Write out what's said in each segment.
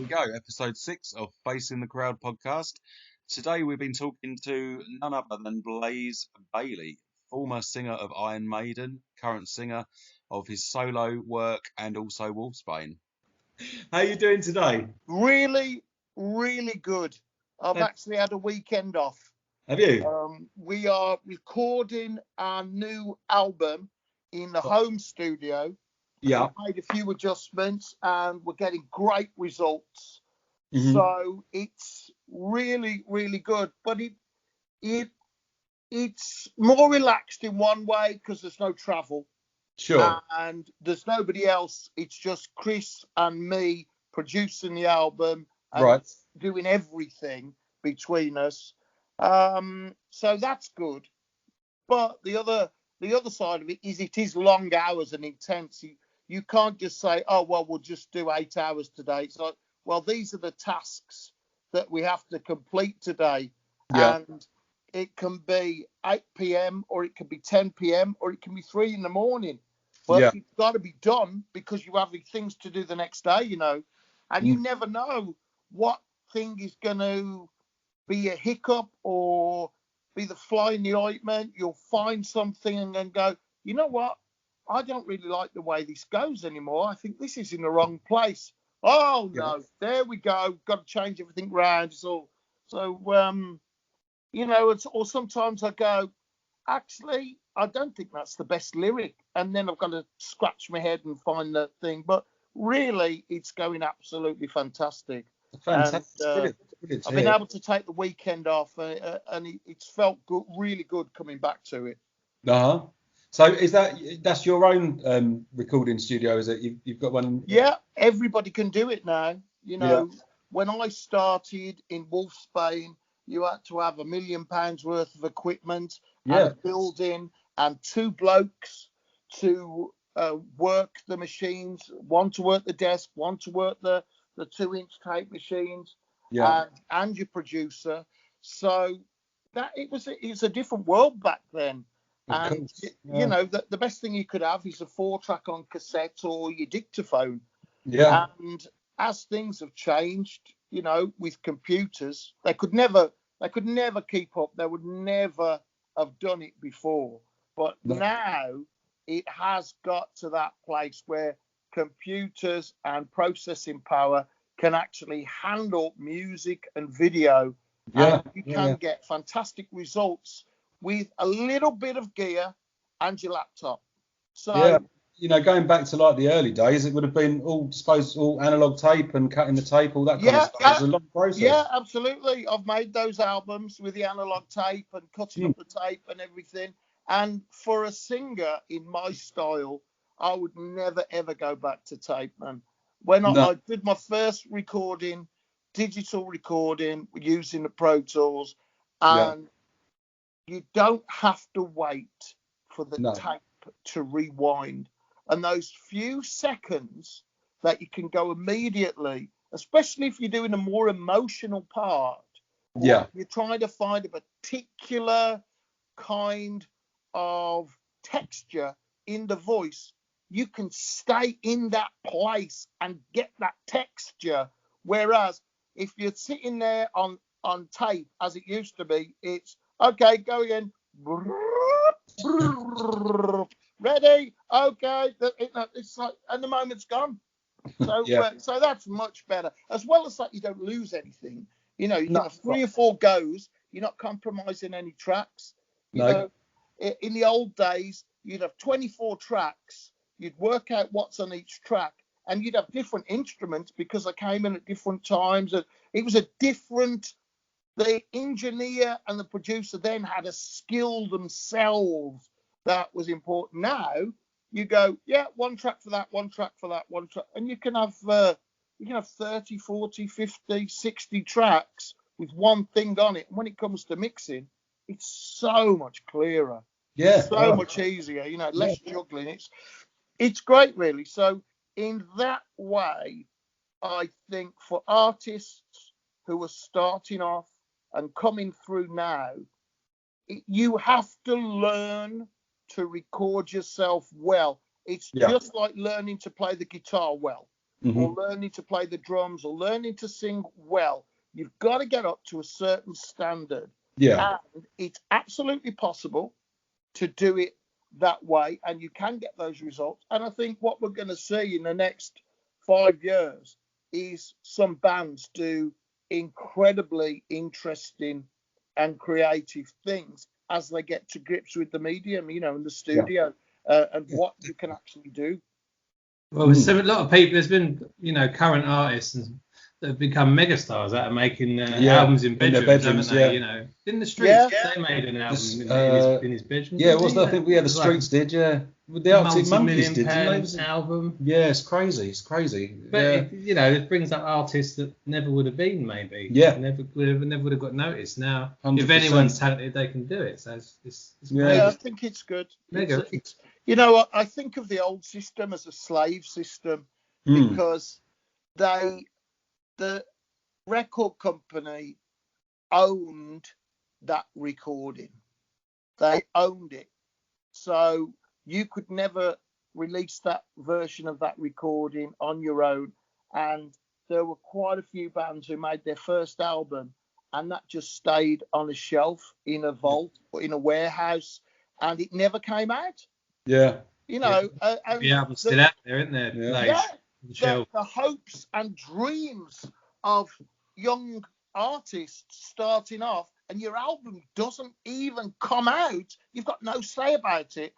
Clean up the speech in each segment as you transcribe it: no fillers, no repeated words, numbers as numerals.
we go, episode 6 of Facing the Crowd podcast. Today we've been talking to none other than Bayley, former singer of Iron Maiden, current singer of his solo work and also Wolfsbane. How are you doing today? Really, really good. I've actually had a weekend off. Have you? We are recording our new album in the home studio. Yeah. We've made a few adjustments and we're getting great results. Mm-hmm. So it's really, really good. But it's more relaxed in one way because there's no travel. Sure. And there's nobody else. It's just Chris and me producing the album and doing everything between us. So that's good. But the other side of it is long hours and intense. You can't just say, oh, well, we'll just do 8 hours today. It's like, well, these are the tasks that we have to complete today. Yeah. And it can be 8 p.m. or it can be 10 p.m. or it can be 3 in the morning. But it's got to be done because you have things to do the next day, you know. And you never know what thing is going to be a hiccup or be the fly in the ointment. You'll find something and then go, you know what? I don't really like the way this goes anymore. I think this is in the wrong place. Oh, no, there we go. Got to change everything round. So you know, or sometimes I go, actually, I don't think that's the best lyric. And then I've got to scratch my head and find that thing. But really, it's going absolutely fantastic. Fantastic. And, I've been able to take the weekend off and it's felt good, really good coming back to it. Uh-huh. So is that's your own recording studio, is it? You've got one? Yeah, everybody can do it now. You know, when I started in Wolfsbane, you had to have £1 million worth of equipment and a building and 2 blokes to work the machines, one to work the desk, one to work the 2-inch tape machines, and your producer. So that it was a different world back then. And, you know, the best thing you could have is a 4-track on cassette or your dictaphone. Yeah. And as things have changed, you know, with computers, they could never keep up. They would never have done it before. But now it has got to that place where computers and processing power can actually handle music and video. And you can get fantastic results with a little bit of gear and your laptop. So you know, going back to like the early days, it would have been all analog tape and cutting the tape, all that kind of stuff. It's a long process. Yeah, absolutely. I've made those albums with the analog tape and cutting up the tape and everything. And for a singer in my style, I would never ever go back to tape, man. I did my first recording, digital recording using the Pro Tools, and you don't have to wait for the tape to rewind. And those few seconds that you can go immediately, especially if you're doing a more emotional part, or you're trying to find a particular kind of texture in the voice, you can stay in that place and get that texture. Whereas if you're sitting there on tape, as it used to be, it's, okay, go again. Ready? Okay. It's like, and the moment's gone. So, so that's much better. As well as that, you don't lose anything. You know, you can have 3 or 4 goes. You're not compromising any tracks. You know, in the old days, you'd have 24 tracks. You'd work out what's on each track, and you'd have different instruments because they came in at different times. And it was a different. The engineer and the producer then had a skill themselves that was important. Now you go, 1 track for that, 1 track for that, 1 track, and you can have 30, 40, 50, 60 tracks with one thing on it. And when it comes to mixing, it's so much clearer. So much easier. You know, less juggling. It's great, really. So in that way, I think for artists who are starting off and coming through now, you have to learn to record yourself well. It's just like learning to play the guitar well. or learning to play the drums or learning to sing well. You've got to get up to a certain standard. Yeah. And it's absolutely possible to do it that way, and you can get those results. And I think what we're going to see in the next 5 years is some bands do incredibly interesting and creative things as they get to grips with the medium, in the studio, and what you can actually do. Well, there's a lot of people. There's been, current artists that have become megastars out of making albums in bedrooms, haven't they? In the streets, they made an album in his bedroom. Yeah, I think the streets did. Yeah, the Arctic Monkeys did. Album. Yeah, it's crazy. It's crazy. But it brings up artists that never would have been, maybe. Yeah, never would have got noticed. Now, 100%. If anyone's talented, they can do it. So it's I think it's good. Mega. I think of the old system as a slave system because the record company owned that recording. They owned it. So you could never release that version of that recording on your own. And there were quite a few bands who made their first album and that just stayed on a shelf in a vault or in a warehouse and it never came out. Yeah. And the album's still out there, isn't there? The hopes and dreams of young artists starting off, and your album doesn't even come out. You've got no say about it.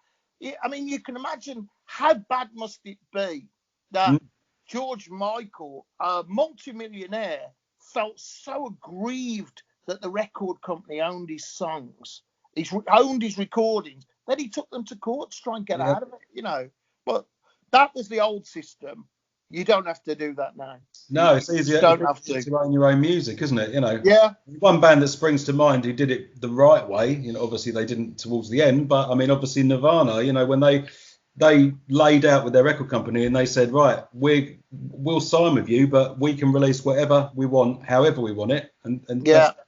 I mean, you can imagine how bad must it be that George Michael, a multimillionaire, felt so aggrieved that the record company owned his songs, owned his recordings, that he took them to court to try and get out of it, But that was the old system. You don't have to do that now. No, it's easier. You don't have to own your own music, isn't it? Yeah. One band that springs to mind who did it the right way, obviously they didn't towards the end, but I mean, obviously Nirvana, when they laid out with their record company and they said, right, we'll sign with you, but we can release whatever we want, however we want it, and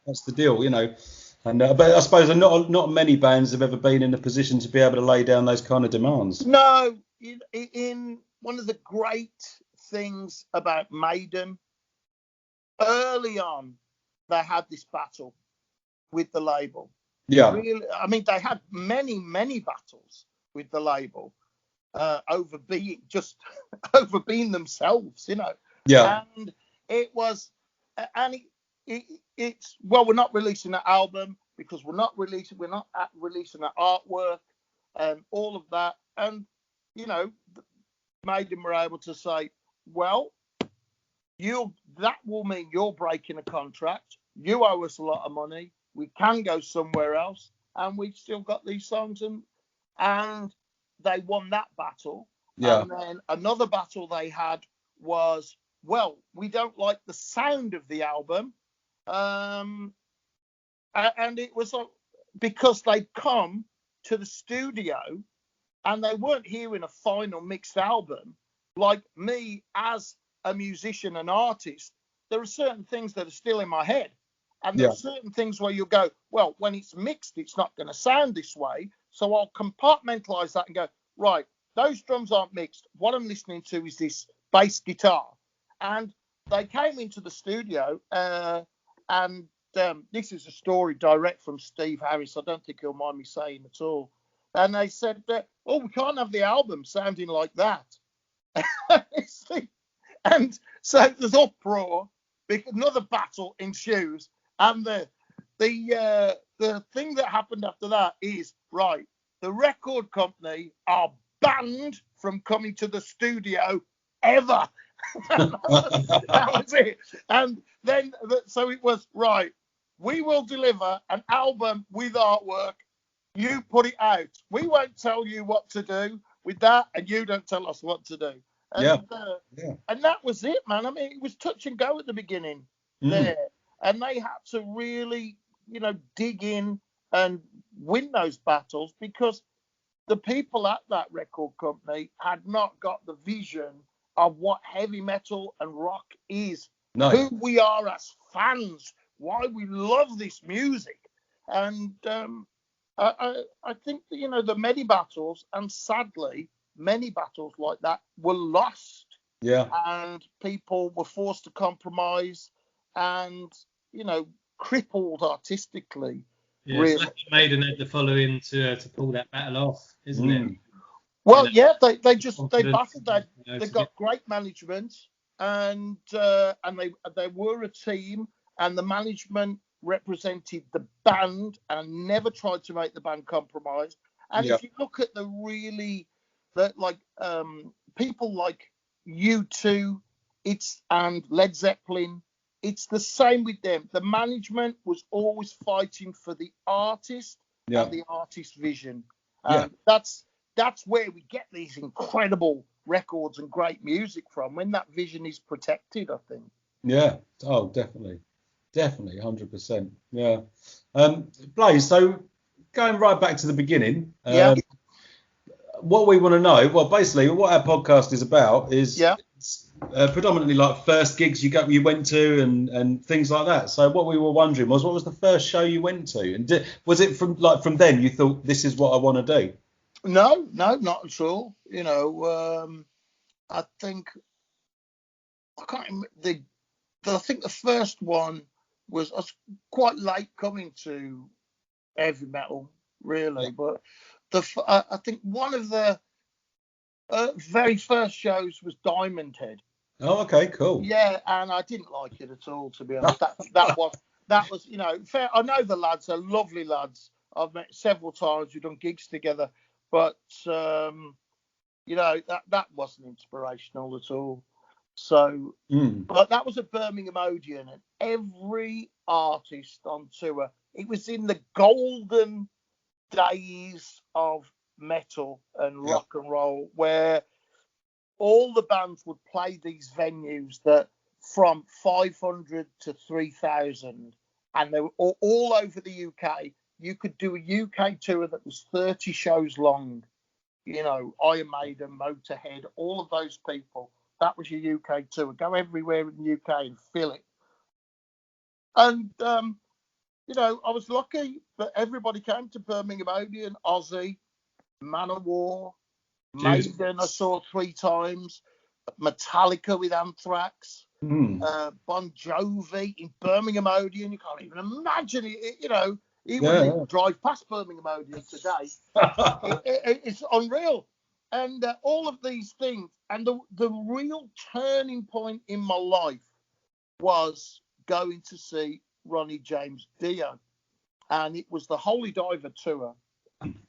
that's the deal, And but I suppose not many bands have ever been in a position to be able to lay down those kind of demands. No, in one of the great things about Maiden, early on, they had this battle with the label. Yeah. Really, I mean, they had many, many battles with the label over being themselves, Yeah. And it was, and it's we're not releasing that album because we're not releasing that artwork and all of that. And, Maiden were able to say, well, that will mean you're breaking a contract. You owe us a lot of money. We can go somewhere else. And we've still got these songs. And they won that battle. Yeah. And then another battle they had was, well, we don't like the sound of the album. And it was because they'd come to the studio and they weren't hearing a final mixed album. Like me as a musician and artist, there are certain things that are still in my head. And there are certain things where you go, well, when it's mixed, it's not going to sound this way. So I'll compartmentalize that and go, right, those drums aren't mixed. What I'm listening to is this bass guitar. And they came into the studio and this is a story direct from Steve Harris. I don't think he'll mind me saying at all. And they said, we can't have the album sounding like that. And so there's uproar, another battle ensues. And the thing that happened after that is, right, the record company are banned from coming to the studio ever. That was it. And then, so it was, right, we will deliver an album with artwork. You put it out. We won't tell you what to do with that, and you don't tell us what to do. And, and that was it, man. I mean, it was touch and go at the beginning there. And they had to really, dig in and win those battles because the people at that record company had not got the vision of what heavy metal and rock is, who we are as fans, why we love this music. And I think that, the many battles, and sadly, many battles like that were lost Yeah. And people were forced to compromise and, crippled artistically. Yeah, really. It's like Maiden had the following to pull that battle off, isn't it? Well, yeah, they battled that. They got great management, and they were a team, and the management represented the band and never tried to make the band compromise. And if you look at people like U2, and Led Zeppelin, it's the same with them. The management was always fighting for the artist and the artist's vision. That's where we get these incredible records and great music from, when that vision is protected, I think. Yeah. Oh, definitely. Definitely, 100%. Yeah. Blaze, so going right back to the beginning, what we want to know, well, basically what our podcast is about is predominantly like first gigs you went to and things like that. So what we were wondering was, what was the first show you went to? And was it from then you thought, this is what I want to do? No, not at all. I think I can't remember I think the first one was, I was quite late coming to heavy metal, really. But I think one of the very first shows was Diamond Head. Oh, okay, cool. Yeah, and I didn't like it at all, to be honest. that was fair. I know the lads are lovely lads. I've met several times. We've done gigs together, but that wasn't inspirational at all. So, but that was at Birmingham Odeon, and every artist on tour, it was in the golden days of metal and rock and roll, where all the bands would play these venues that from 500 to 3,000, and they were all over the UK. You could do a UK tour that was 30 shows long. Iron Maiden, Motorhead, all of those people. That was your UK tour. Go everywhere in the UK and fill it. And, I was lucky that everybody came to Birmingham Odeon. Ozzy, Manowar, Maiden I saw 3 times, Metallica with Anthrax, Bon Jovi in Birmingham Odeon. You can't even imagine it. He wouldn't even drive past Birmingham Odeon today. It's unreal. And all of these things. And the real turning point in my life was going to see Ronnie James Dio. And it was the Holy Diver tour.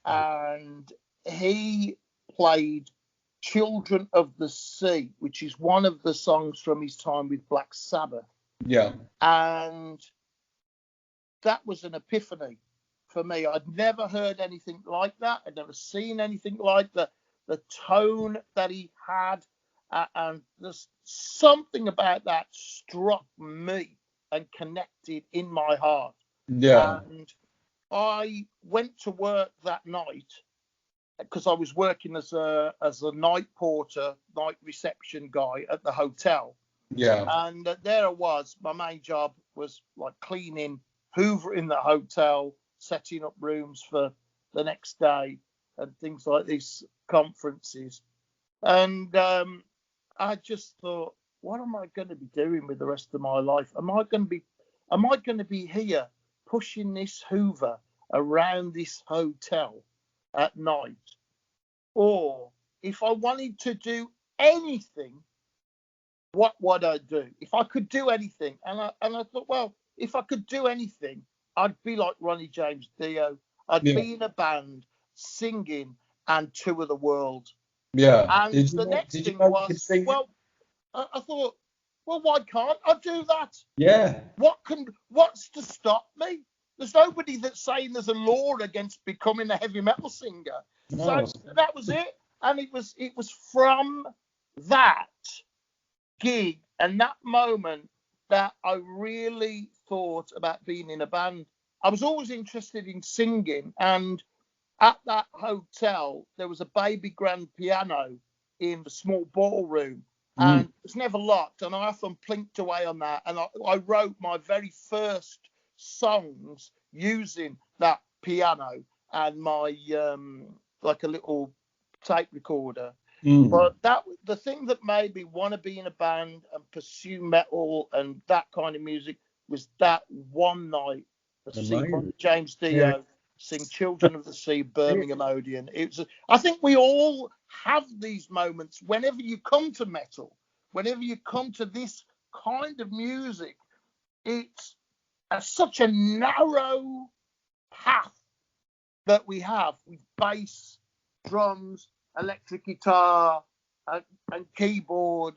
And he played Children of the Sea, which is one of the songs from his time with Black Sabbath. Yeah. And that was an epiphany for me. I'd never heard anything like that. I'd never seen anything like the tone that he had. And there's something about that struck me and connected in my heart. Yeah. And I went to work that night because I was working as a night porter, night reception guy at the hotel. Yeah. And there I was. My main job was like cleaning, hoovering the hotel, setting up rooms for the next day and things like these conferences. And I just thought, what am I going to be doing with the rest of my life? Am I going to be here pushing this hoover around this hotel at night? Or if I wanted to do anything, what would I do? If I could do anything, and I thought, well, if I could do anything, I'd be like Ronnie James Dio. I'd be in a band singing and tour the world. Yeah. And the next thing was, well, I thought, well, why can't I do that? Yeah. What's to stop me? There's nobody that's saying there's a law against becoming a heavy metal singer. No. So that was it. And it was from that gig and that moment that I really thought about being in a band. I was always interested in singing, and at that hotel there was a baby grand piano in the small ballroom, and it was never locked, and I often plinked away on that, and I wrote my very first songs using that piano and my like a little tape recorder. But the thing that made me want to be in a band and pursue metal and that kind of music was that one night to see James Dio sing Children of the Sea, Birmingham Odeon. I think we all have these moments whenever you come to metal, whenever you come to this kind of music. It's such a narrow path that we have with bass, drums, electric guitar, and keyboard,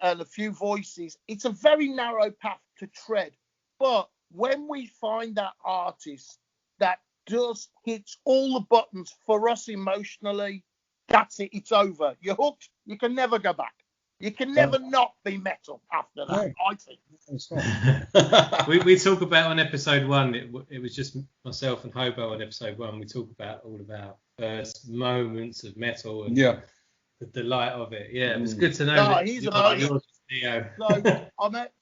and a few voices. It's a very narrow path to tread. But when we find that artist that just hits all the buttons for us emotionally, that's it. It's over. You're hooked. You can never go back. You can never not be metal after that, I think. we talk about on episode 1, it was just myself and Hobo on episode 1. We talk about all about first moments of metal and the delight of it. Yeah, it was good to know. No, he's amazing.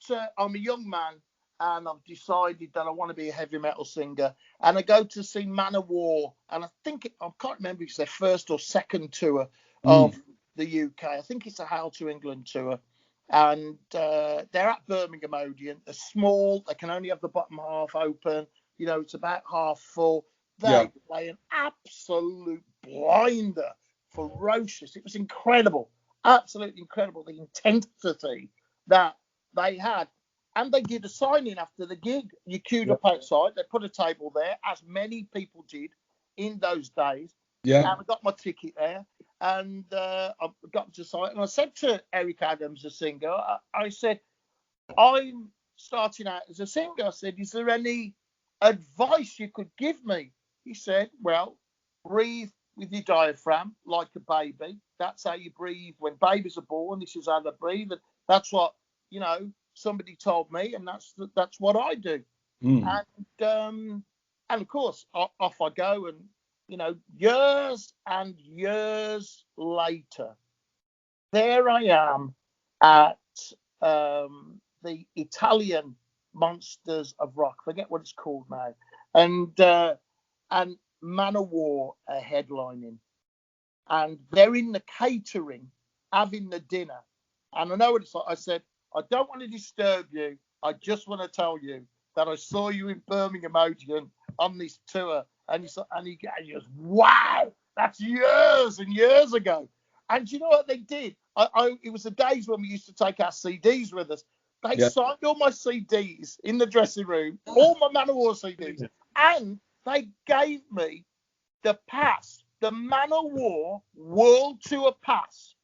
So I'm a young man, and I've decided that I want to be a heavy metal singer. And I go to see Manowar, and I can't remember if it's their first or second tour of the UK. I think it's a Hail to England tour. And they're at Birmingham Odeon. They're small. They can only have the bottom half open. It's about half full. They play an absolute blinder. Ferocious. It was incredible. Absolutely incredible. The intensity that they had. And they did a signing after the gig. You queued up outside. They put a table there, as many people did in those days. Yeah. And I got my ticket there. And I got to sign. And I said to Eric Adams, the singer, I said, I'm starting out as a singer. I said, is there any advice you could give me? He said, well, breathe with your diaphragm like a baby. That's how you breathe when babies are born. This is how they breathe. And that's what, somebody told me, and that's what I do. And of course, off I go. And, years and years later, there I am at the Italian Monsters of Rock. Forget what it's called now. And Manowar are headlining. And they're in the catering, having the dinner. And I know what it's like. I said, I don't want to disturb you. I just want to tell you that I saw you in Birmingham Odeon on this tour. And he goes, wow, that's years and years ago. And you know what they did? It was the days when we used to take our CDs with us. They signed all my CDs in the dressing room, all my Manowar CDs, and they gave me the pass, the Manowar World Tour pass.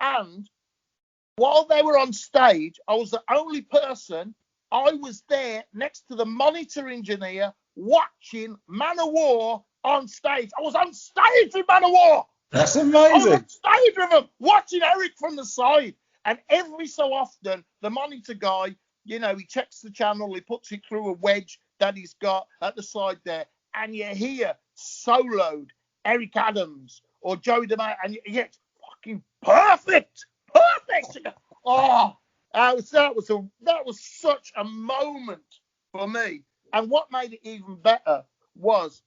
And while they were on stage, I was the only person. I was there next to the monitor engineer watching Manowar on stage. I was on stage with Manowar. That's amazing. I was on stage with him, watching Eric from the side. And every so often, the monitor guy, he checks the channel, he puts it through a wedge that he's got at the side there, and you hear soloed Eric Adams or Joey DeMaio, and you get fucking perfect. Oh, that was such a moment for me. And what made it even better was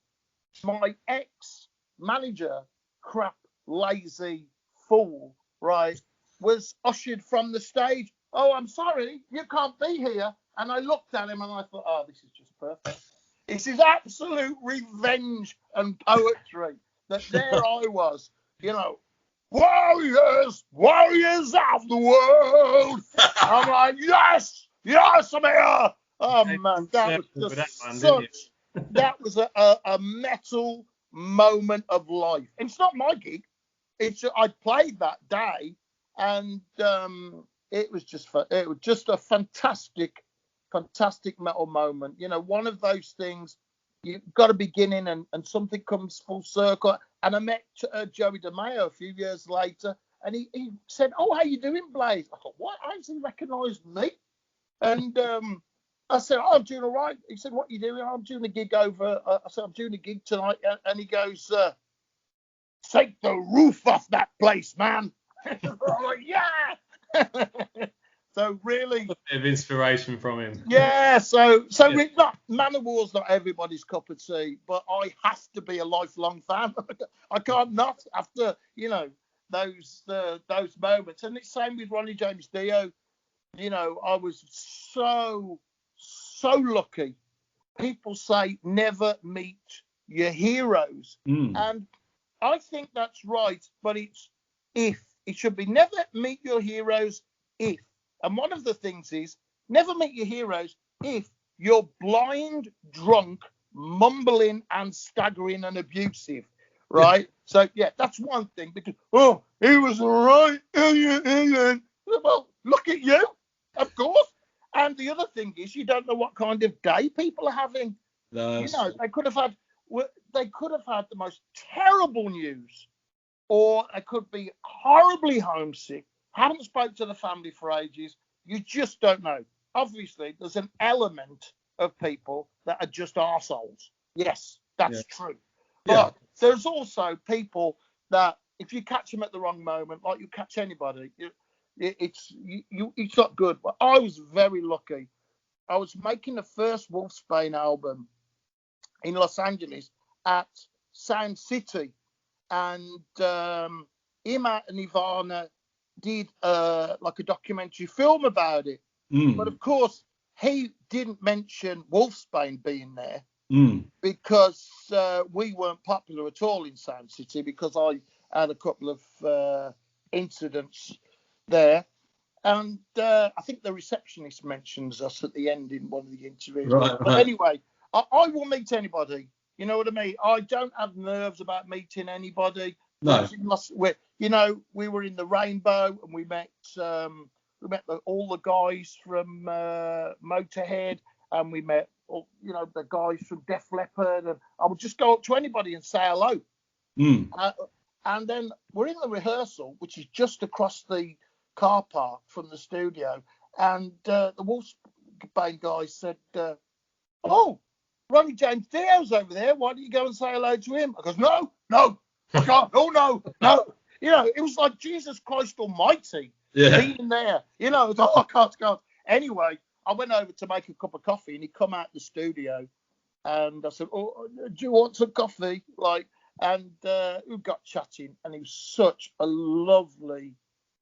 my ex-manager, crap, lazy fool, right, was ushered from the stage. Oh, I'm sorry, you can't be here. And I looked at him and I thought, oh, this is just perfect. This is absolute revenge and poetry. That there I was, warriors of the world. I'm like, yes, I'm here. Oh man, that was a metal moment of life. And it's not my gig. I played that day, and it was just a fantastic metal moment. One of those things. You've got a beginning and something comes full circle. And I met Joey DeMaio a few years later, and he said, "Oh, how you doing, Blaze?" I thought, "What? How does he recognise me?" And I said, "Oh, I'm doing all right." He said, "What are you doing?" "I'm doing a gig over." I said, "I'm doing a gig tonight," and he goes, "Take the roof off that place, man." I'm like, "Yeah." So really, a bit of inspiration from him. Yeah. So it's not Manowar's not everybody's cup of tea, but I have to be a lifelong fan. I can't not after those moments. And it's same with Ronnie James Dio. You know, I was so lucky. People say never meet your heroes, and I think that's right. But it's if. It should be never meet your heroes if. And one of the things is never meet your heroes if you're blind, drunk, mumbling and staggering and abusive, right? So, yeah, that's one thing. Because, oh, he was all right. Well, look at you, of course. And the other thing is you don't know what kind of day people are having. You know, they could have had the most terrible news, or they could be horribly homesick, haven't spoken to the family for ages. You just don't know. Obviously, there's an element of people that are just arseholes. Yes, that's true. But there's also people that if you catch them at the wrong moment, like you catch anybody, it's not good. But I was very lucky. I was making the first Wolfsbane album in Los Angeles at Sound City. And him and Nirvana did like a documentary film about it. But of course, he didn't mention Wolfsbane being there because we weren't popular at all in Sound City, because I had a couple of incidents there. And I think the receptionist mentions us at the end in one of the interviews. Right. But anyway, I will meet anybody. You know what I mean? I don't have nerves about meeting anybody. No. We were in the Rainbow and we met all the guys from Motorhead, and we met the guys from Def Leppard, and I would just go up to anybody and say hello. And then we're in the rehearsal, which is just across the car park from the studio, and the Wolfsbane guys said, "Oh, Ronnie James Dio's over there. Why don't you go and say hello to him?" I goes, no, I can't. Oh, no. You know, it was like Jesus Christ Almighty being there. You know, I can't. Anyway, I went over to make a cup of coffee, and he come out the studio, and I said, "Oh, do you want some coffee?" And we got chatting, and he was such a lovely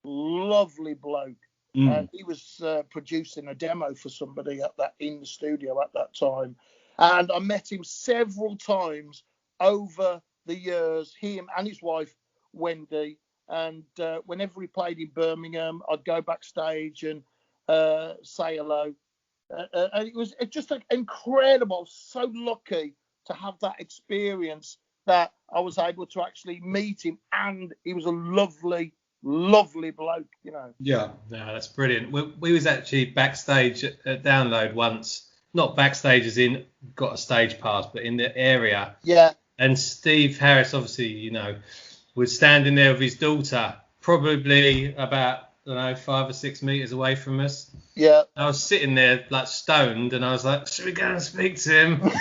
bloke. And he was producing a demo for somebody in the studio at that time. And I met him several times over the years, him and his wife, Wendy. And whenever he played in Birmingham, I'd go backstage and say hello. And it was just incredible. So lucky to have that experience that I was able to actually meet him. And he was a lovely bloke, you know. Yeah, that's brilliant. We was actually backstage at Download once. Not backstage as in got a stage pass, but in the area. Yeah. And Steve Harris, obviously, was standing there with his daughter, probably about, 5 or 6 meters away from us. Yeah. I was sitting there like stoned, and I was like, should we go and speak to him?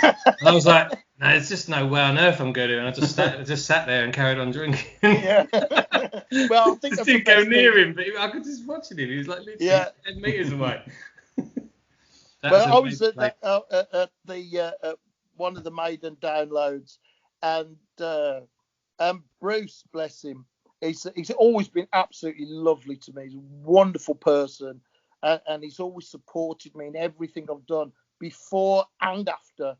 I was like, no, there's just no way on earth I'm going to. And I just sat there and carried on drinking. Yeah. Well, I think just didn't go near him, but I could just watching him. He was like literally 10 meters away. Well, I was at the one of the Maiden downloads, and Bruce, bless him, he's always been absolutely lovely to me. He's a wonderful person, and he's always supported me in everything I've done before and after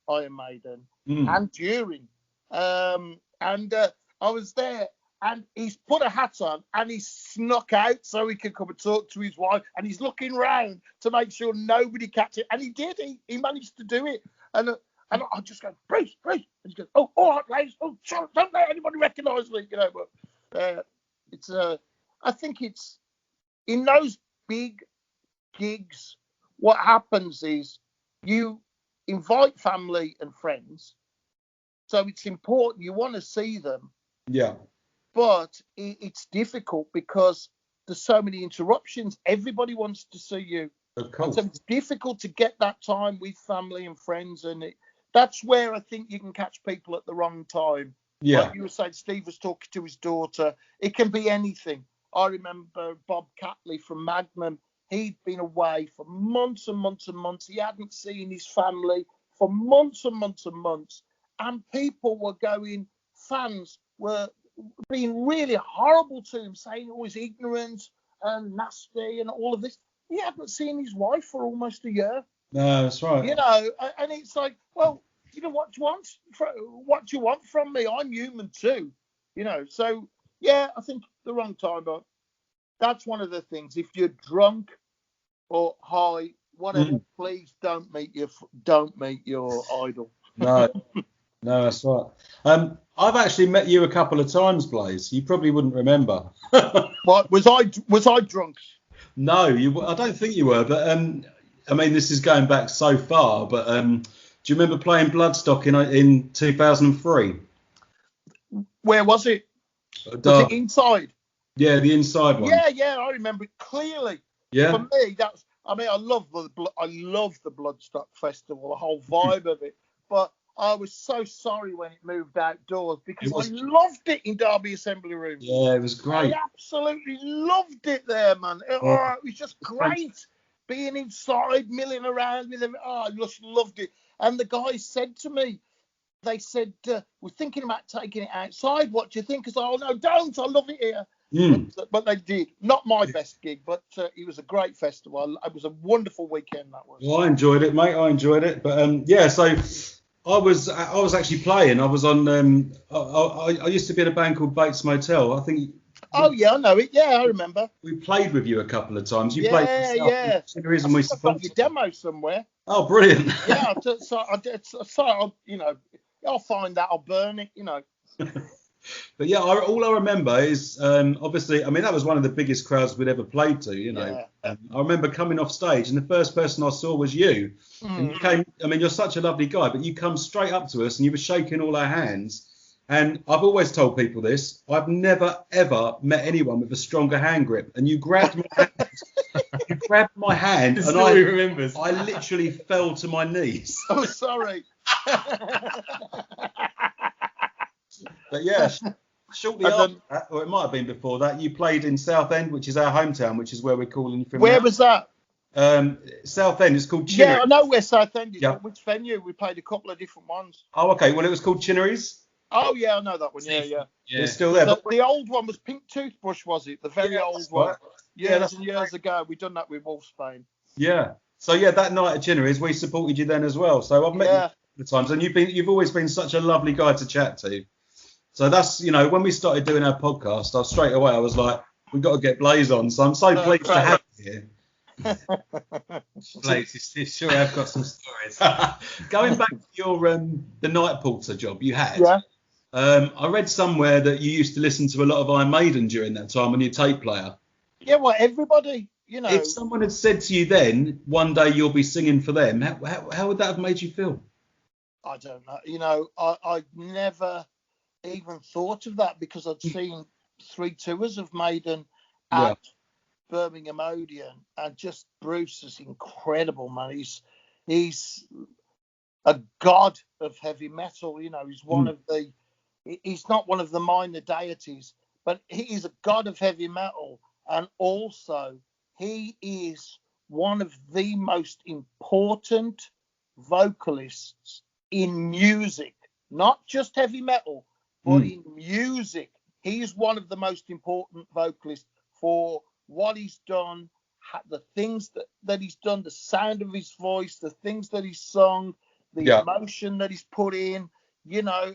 Iron Maiden and during. And I was there, and he's put a hat on, and he's snuck out so he could come and talk to his wife, and he's looking round to make sure nobody catch it, and he did. He managed to do it, and I just go, Bruce, and he goes, oh, all right, ladies, oh, sure, don't let anybody recognise me, But it's I think it's in those big gigs. What happens is you invite family and friends, so it's important. You want to see them. Yeah. But it's difficult because there's so many interruptions. Everybody wants to see you. Of course. And so it's difficult to get that time with family and friends. And that's where I think you can catch people at the wrong time. Yeah. Like you were saying, Steve was talking to his daughter. It can be anything. I remember Bob Catley from Magnum. He'd been away for months and months and months. He hadn't seen his family for months and months and months. And people were going, fans were being really horrible to him, saying he was ignorant and nasty and all of this. He hadn't seen his wife for almost a year. No, that's right. You know, and it's like, well, you know what you want from me? I'm human too. You know, so yeah, I think the wrong time, but that's one of the things. If you're drunk or high, whatever, please don't meet your idol. No, that's right. I've actually met you a couple of times, Blaze. You probably wouldn't remember. What was I drunk? No, I don't think you were. But I mean, this is going back so far. But do you remember playing Bloodstock in 2003? Where was it? Was it inside? Yeah, the inside one. Yeah, I remember it clearly. Yeah. For me, I love the Bloodstock Festival, the whole vibe of it. But I was so sorry when it moved outdoors because I loved it in Derby Assembly Room. Yeah, it was great. I absolutely loved it there, man. It was just great being inside, milling around with them. I just loved it. And the guys said to me, they said, we're thinking about taking it outside. What do you think? I said, oh, no, don't. I love it here. But they did. Not my best gig, but it was a great festival. It was a wonderful weekend, that was. Well, I enjoyed it, mate. I enjoyed it. But, yeah, so I was actually playing. I was on I used to be in a band called Bates Motel. I think. Oh, yeah, I know it. Yeah, I remember. We played with you a couple of times. You played for the reason I've got your demo somewhere. Oh, brilliant. Yeah, I'll find that. I'll burn it, you know. But yeah, all I remember is obviously, I mean, that was one of the biggest crowds we'd ever played to, you know. Yeah. I remember coming off stage and the first person I saw was you. And you came, I mean, you're such a lovely guy, but you come straight up to us and you were shaking all our hands. And I've always told people this, I've never, ever met anyone with a stronger hand grip. And you grabbed my hand. You grabbed my hand and I literally fell to my knees. Oh, sorry. But yeah, shortly after that, or it might have been before that, you played in Southend, which is our hometown, which is where we're calling you from. Where was that? Southend. It's called Chinnery. Yeah, I know where Southend is. Yeah. Which venue? We played a couple of different ones. Oh, okay. Well, it was called Chinnery's. Oh, yeah, I know that one. Yeah. It's still there. The old one was Pink Toothbrush, was it? The very old one. Right. Years ago. We've done that with Wolfsbane. Yeah. So, yeah, that night at Chinnery's, we supported you then as well. So I've met you a couple of times, and you've always been such a lovely guy to chat to. So that's, you know, when we started doing our podcast, I was like, we've got to get Blaze on. So I'm so pleased to have you here. Blaze, you sure have got some stories. Going back to your the night porter job you had, I read somewhere that you used to listen to a lot of Iron Maiden during that time on your tape player. Yeah, well, everybody, you know. If someone had said to you then, one day you'll be singing for them, how would that have made you feel? I don't know. You know, I never even thought of that because I'd seen 3 tours of Maiden at Birmingham Odeon, and just Bruce is incredible, man. He's a god of heavy metal. You know, he's one of the. He's not one of the minor deities, but he is a god of heavy metal, and also he is one of the most important vocalists in music, not just heavy metal. But in music, he's one of the most important vocalists for what he's done, the things that he's done, the sound of his voice, the things that he's sung, the emotion that he's put in. You know,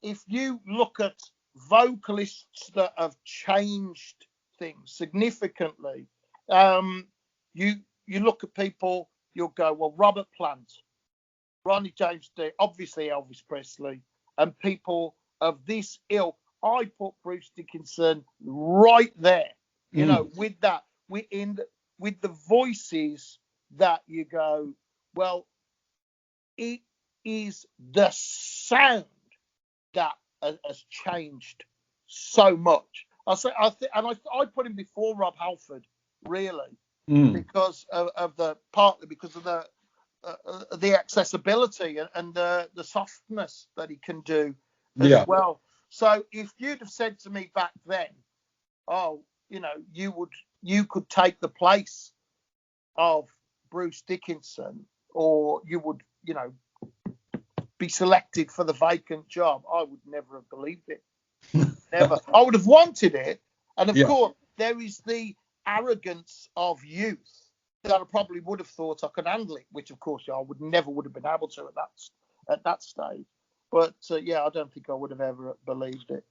if you look at vocalists that have changed things significantly, you look at people, you'll go, well, Robert Plant, Ronnie James Dio, obviously Elvis Presley, and people of this ilk. I put Bruce Dickinson right there, you know, with that, with the voices that you go, well, it is the sound that has changed so much. I put him before Rob Halford, really, because partly because of the accessibility and the softness that he can do as well. So if you'd have said to me back then, oh, you know, you could take the place of Bruce Dickinson, or you would, you know, be selected for the vacant job, I would never have believed it. Never. I would have wanted it. And of course, there is the arrogance of youth that I probably would have thought I could handle it, which of course I would never have been able to at that stage. But I don't think I would have ever believed it.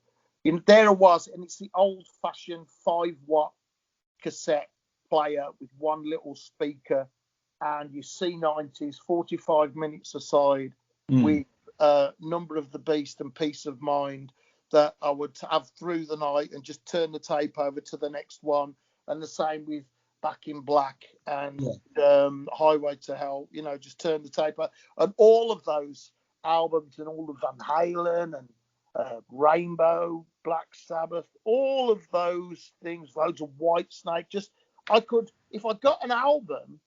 There it was, and it's the old-fashioned 5-watt cassette player with one little speaker, and you C90s 45 minutes aside with Number of the Beast and Peace of Mind that I would have through the night and just turn the tape over to the next one, and the same with Back in Black and Highway to Hell, just turn the tape over. And all of those albums and all of Van Halen and Rainbow, Black Sabbath, all of those things, loads of Whitesnake, I could, if I got an album,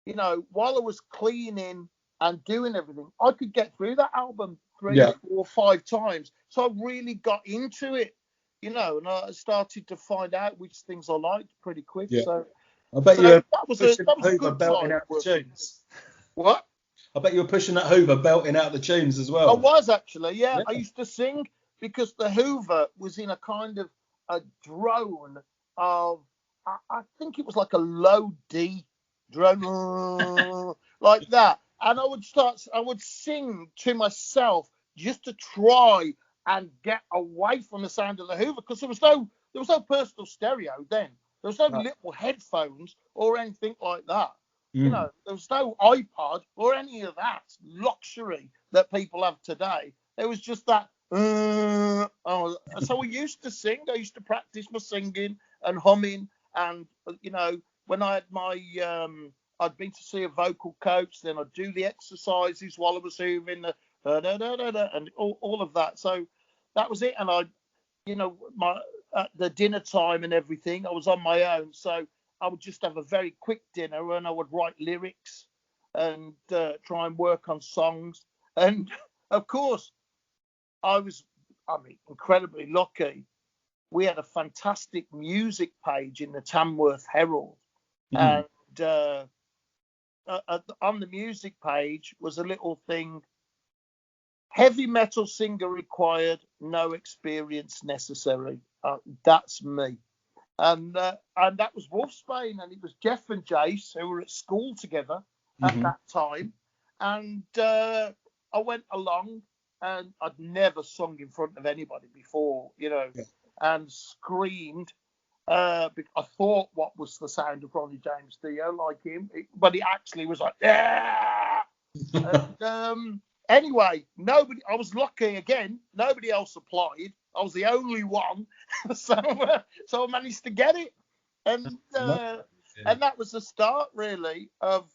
while I was cleaning and doing everything, I could get through that album 3 or 4 or 5 times. So I really got into it, and I started to find out which things I liked pretty quick. Yeah. So I bet you were pushing that Hoover belting out the tunes. What? I bet you were pushing that Hoover belting out the tunes as well. I was actually, yeah. I used to sing because the Hoover was in a kind of a drone of, I think it was like a low D drone, like that. And I would sing to myself just to try and get away from the sound of the Hoover, because there was no personal stereo then. There was no little headphones or anything like that. There was no iPod or any of that luxury that people have today. There was just that. So I used to sing. I used to practice my singing and humming. And when I had my, I'd been to see a vocal coach. Then I'd do the exercises while I was hoovering and all of that. So that was it. And at the dinner time and everything, I was on my own. So I would just have a very quick dinner, and I would write lyrics and try and work on songs. And of course, I was incredibly lucky. We had a fantastic music page in the Tamworth Herald, and on the music page was a little thing: heavy metal singer required, no experience necessary. That's me. And that was Wolfsbane, and it was Jeff and Jace who were at school together at that time. And I went along, and I'd never sung in front of anybody before, and screamed. I thought what was the sound of Ronnie James Dio, like him, but it actually was like, yeah. And, anyway, I was lucky again. Nobody else applied. I was the only one, so I managed to get it, and that was the start really of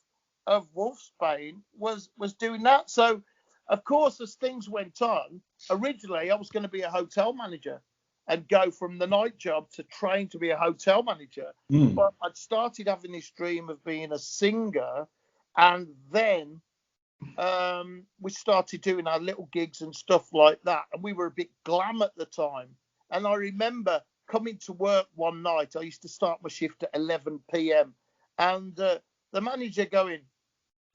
Wolfsbane was doing that. So, of course, as things went on, originally I was going to be a hotel manager and go from the night job to train to be a hotel manager, but I'd started having this dream of being a singer, and then we started doing our little gigs and stuff like that, and we were a bit glam at the time. And I remember coming to work one night. I used to start my shift at 11 p.m. and the manager going,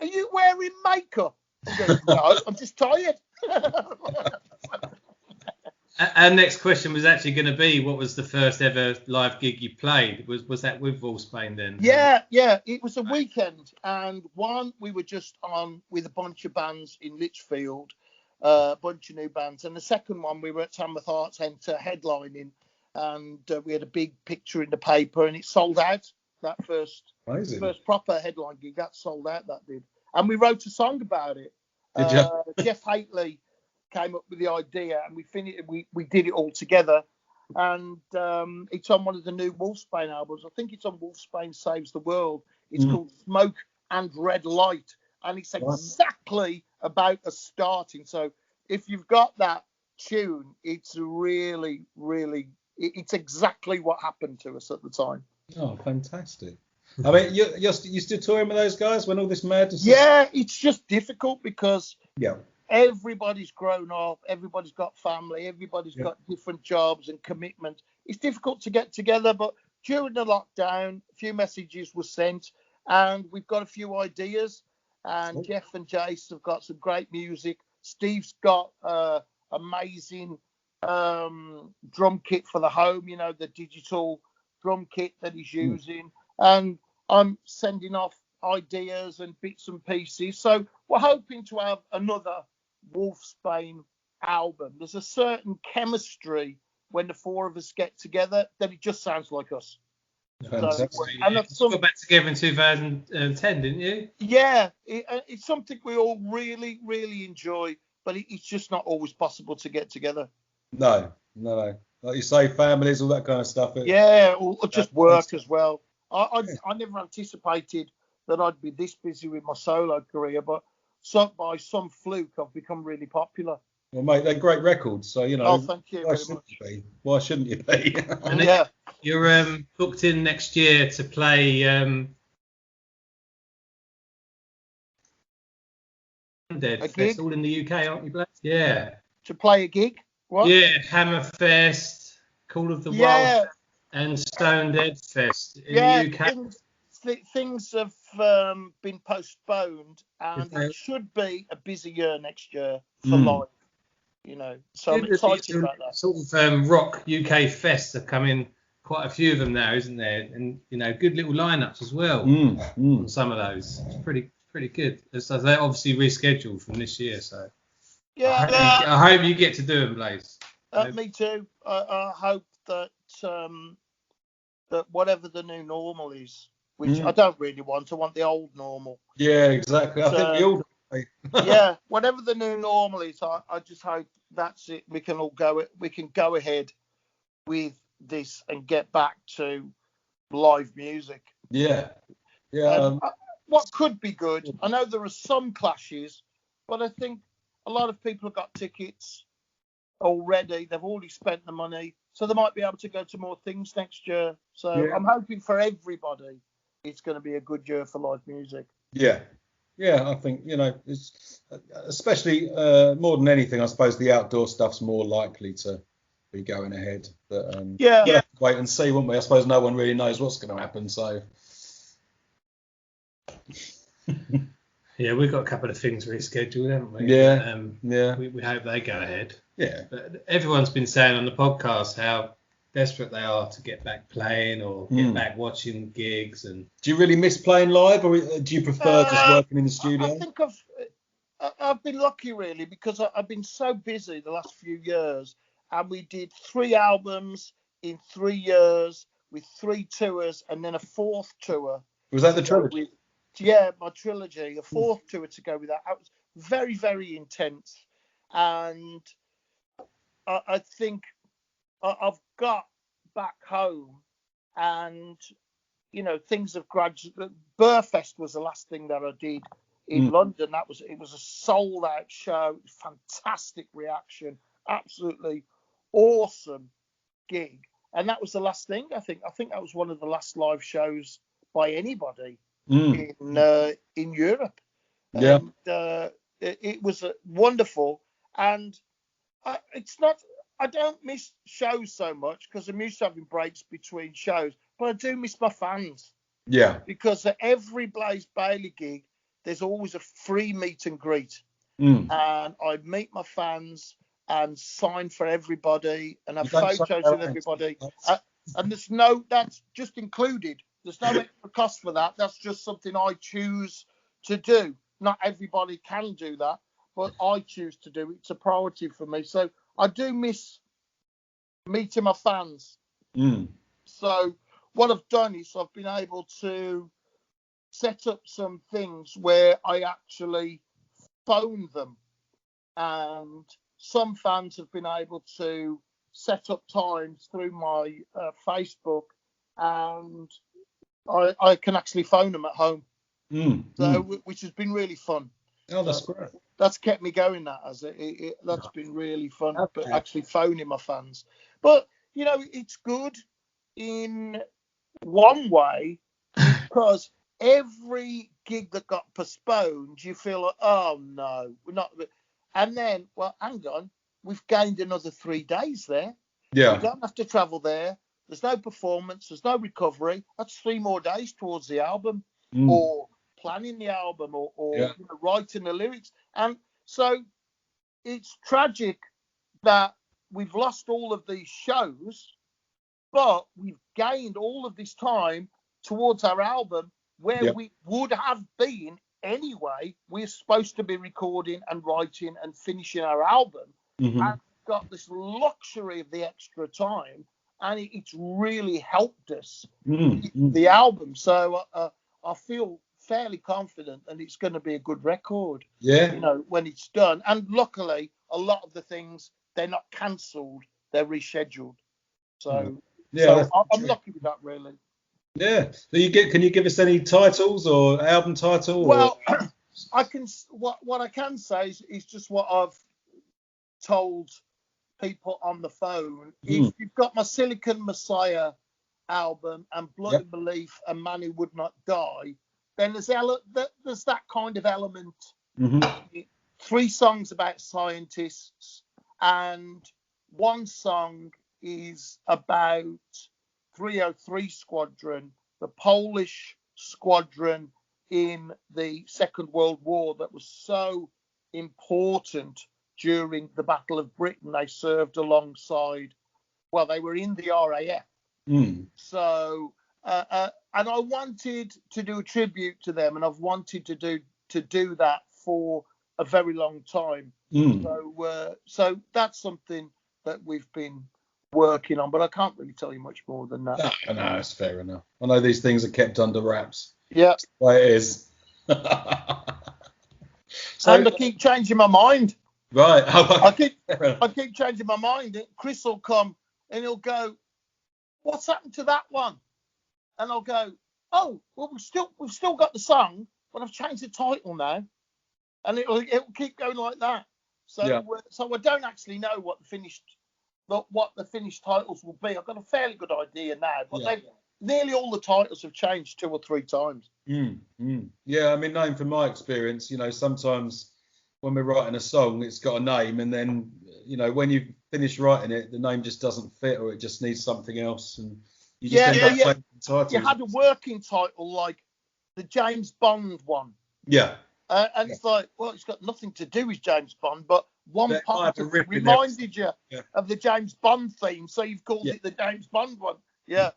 "Are you wearing makeup?" I go, "No, I'm just tired." Our next question was actually going to be, what was the first ever live gig you played? Was that with Wolfsbane then? Yeah. It was a weekend, and we were just on with a bunch of bands in Lichfield, a bunch of new bands, and the second one we were at Tamworth Arts Centre headlining, and we had a big picture in the paper, and it sold out. That first proper headline gig, that sold out. That did, and we wrote a song about it. Did you? Jeff Haitley came up with the idea, and we did it all together, and it's on one of the new Wolfsbane albums. I think it's on Wolfsbane Saves the World. It's called Smoke and Red Light, and it's exactly about us starting. So if you've got that tune, it's really, really, it's exactly what happened to us at the time. Oh, fantastic. I mean, you're still touring with those guys when all this madness? Yeah, it's just difficult because everybody's grown up, everybody's got family, everybody's got different jobs and commitments. It's difficult to get together, but during the lockdown, a few messages were sent, and we've got a few ideas, and Jeff and Jace have got some great music. Steve's got amazing drum kit for the home, the digital drum kit that he's using. And I'm sending off ideas and bits and pieces. So we're hoping to have another Wolfsbane album. There's a certain chemistry when the four of us get together that it just sounds like us. Fantastic. So, you got back together in 2010, didn't you? Yeah, it's something we all really, really enjoy, but it's just not always possible to get together. No. Like you say, families, all that kind of stuff. Yeah, or just work as well. I never anticipated that I'd be this busy with my solo career, but by some fluke, I've become really popular. Well, mate, they're great records, so Oh, thank you very much. Why shouldn't you be? And yeah, you're booked in next year to play. Dead Fest, all in the UK, aren't you, Black? Yeah. To play a gig? What? Yeah, Hammerfest, Call of the Wild, and Stone Dead Fest in the UK. Things have been postponed, and it should be a busy year next year for live. So I'm excited about that. Sort of rock UK fests have come in, quite a few of them now, isn't there? And good little lineups as well on some of those. It's pretty good. So they're obviously rescheduled from this year, so yeah. I hope you get to do them, Blaze. Me too. I hope that that whatever the new normal is, which I don't really want. I want the old normal. Yeah, exactly. I think we all do. Yeah, whatever the new normal is, I just hope that's it. We can go ahead with this and get back to live music. Yeah. What could be good? I know there are some clashes, but I think a lot of people have got tickets already. They've already spent the money, so they might be able to go to more things next year. So I'm hoping for everybody it's going to be a good year for live music. Yeah, I think, it's especially more than anything, I suppose the outdoor stuff's more likely to be going ahead. But we'll have to wait and see, won't we? I suppose no one really knows what's going to happen, so. Yeah, we've got a couple of things rescheduled, haven't we? Yeah. We hope they go ahead. Yeah. But everyone's been saying on the podcast how desperate they are to get back playing or get back watching gigs. And do you really miss playing live, or do you prefer just working in the studio? I think I've been lucky really, because I've been so busy the last few years, and we did 3 albums in 3 years with 3 tours and then a 4th tour. Was that the trilogy? Yeah, my trilogy, a 4th tour to go with that. It was very, very intense, and I think I've got back home, and things have gradually. Burfest was the last thing that I did in London. It was a sold out show, fantastic reaction, absolutely awesome gig, and that was the last thing. I think that was one of the last live shows by anybody in Europe. Yeah, and, it was wonderful, and I don't miss shows so much because I'm used to having breaks between shows, but I do miss my fans. Yeah. Because at every Blaze Bayley gig, there's always a free meet and greet. And I meet my fans and sign for everybody and have photos with everybody. And that's just included. There's no extra cost for that. That's just something I choose to do. Not everybody can do that, but I choose to do it. It's a priority for me. So I do miss meeting my fans. So what I've done is I've been able to set up some things where I actually phone them, and some fans have been able to set up times through my Facebook, and I can actually phone them at home. Which has been really fun. Oh, that's great. That's kept me going. That's been really fun. But actually phoning my fans. But it's good in one way, because every gig that got postponed, you feel like, oh no, we're not. And then, well, hang on, we've gained another 3 days there. Yeah. We don't have to travel there. There's no performance. There's no recovery. That's 3 more days towards the album, or planning the album, or writing the lyrics. And so it's tragic that we've lost all of these shows, but we've gained all of this time towards our album where we would have been anyway. We're supposed to be recording and writing and finishing our album, and we've got this luxury of the extra time, and it's really helped us the album. So I feel fairly confident that it's going to be a good record. Yeah, you know, when it's done. And luckily, a lot of the things, they're not cancelled, they're rescheduled. So I'm lucky with that, really. Yeah. So can you give us any titles or album title? Well, I can. What I can say is just what I've told people on the phone. If you've got my Silicon Messiah album and Bloody Belief and Man Who Would Not Die, then there's that kind of element. 3 songs about scientists, and 1 song is about 303 Squadron, the Polish squadron in the Second World War that was so important during the Battle of Britain. They served alongside, well, they were in the RAF. So, and I wanted to do a tribute to them, and I've wanted to do that for a very long time. So that's something that we've been working on, but I can't really tell you much more than that. No, that's fair enough. I know these things are kept under wraps. Yeah. That's the way it is. And I keep changing my mind. Right. I keep changing my mind. Chris will come and he'll go, "What's happened to that one?" And I'll go, "Oh, well, we've still got the song, but I've changed the title now." And it'll keep going like that. So so I don't actually know what the finished titles will be. I've got a fairly good idea now, but nearly all the titles have changed 2 or 3 times. Yeah, I mean, knowing from my experience, you know, sometimes when we're writing a song, it's got a name, and then, you know, when you finish writing it, the name just doesn't fit, or it just needs something else, and you just end up changing titles. You had a working title like the James Bond one. Yeah. And it's like, well, it's got nothing to do with James Bond, but one part of it reminded you of the James Bond theme, so you've called it the James Bond one. Yeah.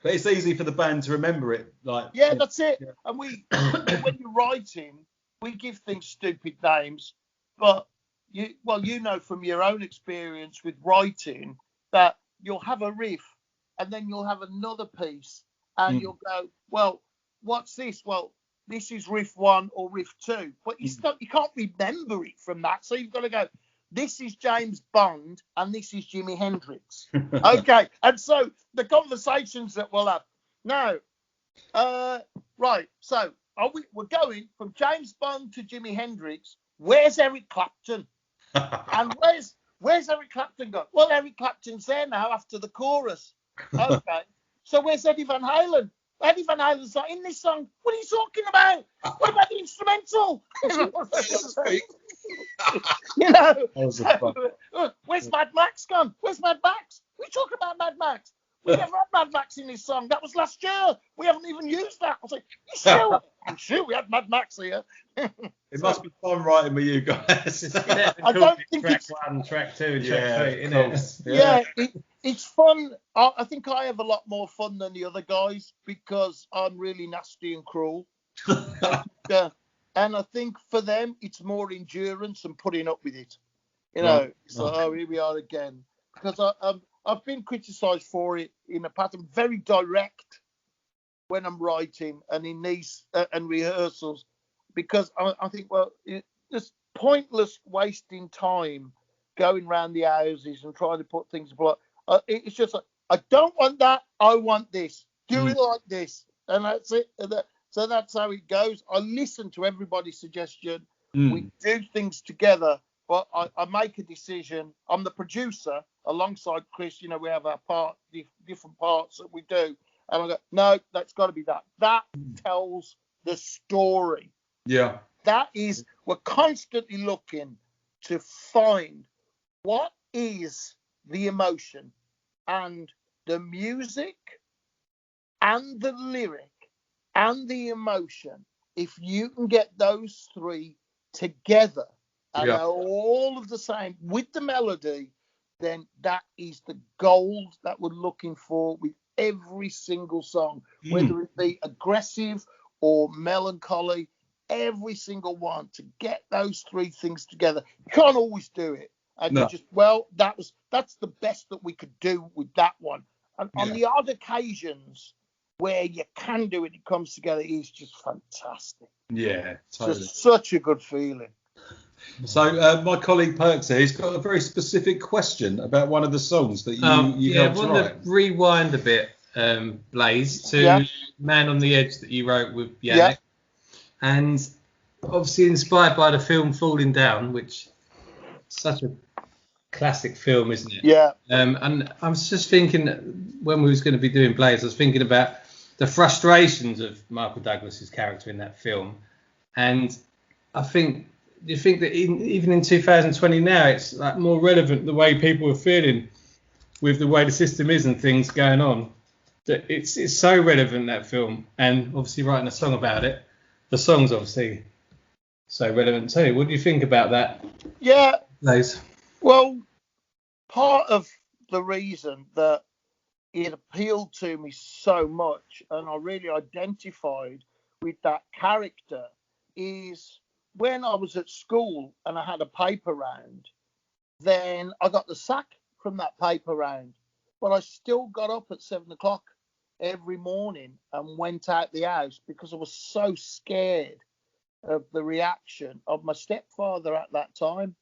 But it's easy for the band to remember it. That's it. Yeah. And when you're writing, we give things stupid names, but you know from your own experience with writing that you'll have a riff and then you'll have another piece and you'll go, well, what's this? Well, this is riff 1 or riff 2, but you can't remember it from that. So you've got to go, this is James Bond and this is Jimi Hendrix. Okay. And so the conversations that we'll have now, right. So we're going from James Bond to Jimi Hendrix. Where's Eric Clapton? And where's Eric Clapton gone? Well, Eric Clapton's there now after the chorus. Okay. So where's Eddie Van Halen? Eddie Van Halen's not in this song. What are you talking about? What about the instrumental? You know, where's Mad Max gone? Where's Mad Max? We talk about Mad Max. We never had Mad Max in this song. That was last year. We haven't even used that. I was like, you sure? I'm sure we had Mad Max here. It must be fun writing with you guys. I don't think track 1, track 2, and track 3, isn't it? Yeah, it's fun. I think I have a lot more fun than the other guys because I'm really nasty and cruel. And I think for them, it's more endurance and putting up with it. You know, so here we are again. Because I've been criticised for it in a pattern, very direct when I'm writing and in these and rehearsals, because I think, well, it's pointless wasting time going around the houses and trying to put things apart. It's just like, I don't want that, I want this. Do it like this. And that's it. So that's how it goes. I listen to everybody's suggestion. We do things together, but I make a decision. I'm the producer alongside Chris. You know, we have our different parts that we do. And I go, no, that's got to be that. That tells the story. Yeah. That is, we're constantly looking to find what is the emotion, and the music and the lyric and the emotion. If you can get those 3 together and they're all of the same with the melody, then that is the gold that we're looking for with every single song, whether it be aggressive or melancholy, every single one, to get those three things together. You can't always do it. And you just, that's the best that we could do with that one. And on the odd occasions where you can do it, it comes together, it's just fantastic. Yeah, totally. Just such a good feeling. So my colleague Perks here, he's got a very specific question about one of the songs that you helped write. I want to rewind a bit, Blaze, to Man on the Edge that you wrote with Yannick. Yeah. And obviously inspired by the film Falling Down, which is such a classic film, isn't it? Yeah. And I was just thinking, when we was going to be doing Blaze, I was thinking about the frustrations of Michael Douglas's character in that film. And I think, do you think that even in 2020 now, it's like more relevant the way people are feeling with the way the system is and things going on? That it's so relevant, that film, and obviously writing a song about it. The song's obviously so relevant too. What do you think about that? Yeah. Blaze? Well, part of the reason that it appealed to me so much and I really identified with that character is when I was at school and I had a paper round, then I got the sack from that paper round, but I still got up at 7 o'clock every morning and went out the house because I was so scared of the reaction of my stepfather at that time.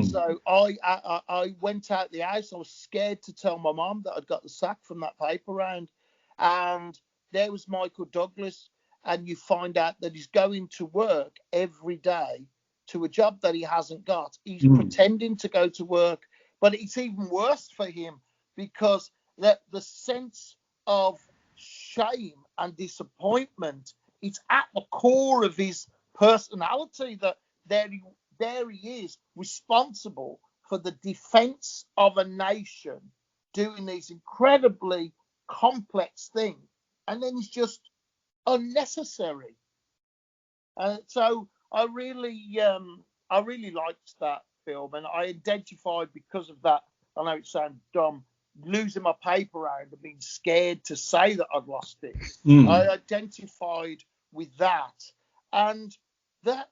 So I went out the house. I was scared to tell my mum that I'd got the sack from that paper round. And there was Michael Douglas, and you find out that he's going to work every day to a job that he hasn't got. He's pretending to go to work, but it's even worse for him because the sense of shame and disappointment, it's at the core of his personality that there he is, responsible for the defense of a nation, doing these incredibly complex things, and then it's just unnecessary. So I really liked that film, and I identified because of that. I know it sounds dumb, losing my paper round and being scared to say that I'd lost it. I identified with that, and that,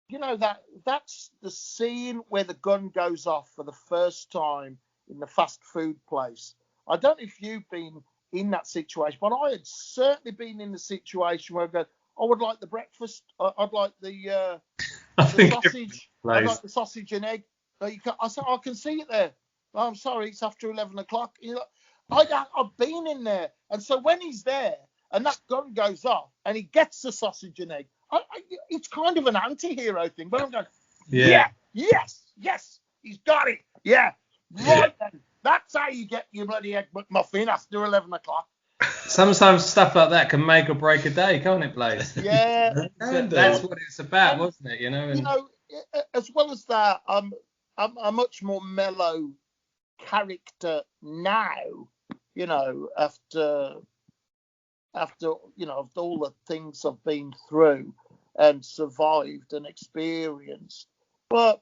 you know, that's the scene where the gun goes off for the first time in the fast food place. I don't know if you've been in that situation, but I had certainly been in the situation where I go, I would like the breakfast. I'd like the sausage. I'd like the sausage and egg. I said, I can see it there. Oh, I'm sorry, it's after 11 o'clock. You know, I've been in there. And so when he's there and that gun goes off and he gets the sausage and egg, it's kind of an anti-hero thing. But I'm going, yes, he's got it. Yeah, right then. That's how you get your bloody egg McMuffin after 11 o'clock. Sometimes stuff like that can make or break a day, can't it, Blaze? Yeah. That's what it's about, wasn't it? You know, as well as that, I'm a much more mellow character now, you know, after you know, after all the things I've been through and survived and experienced. But,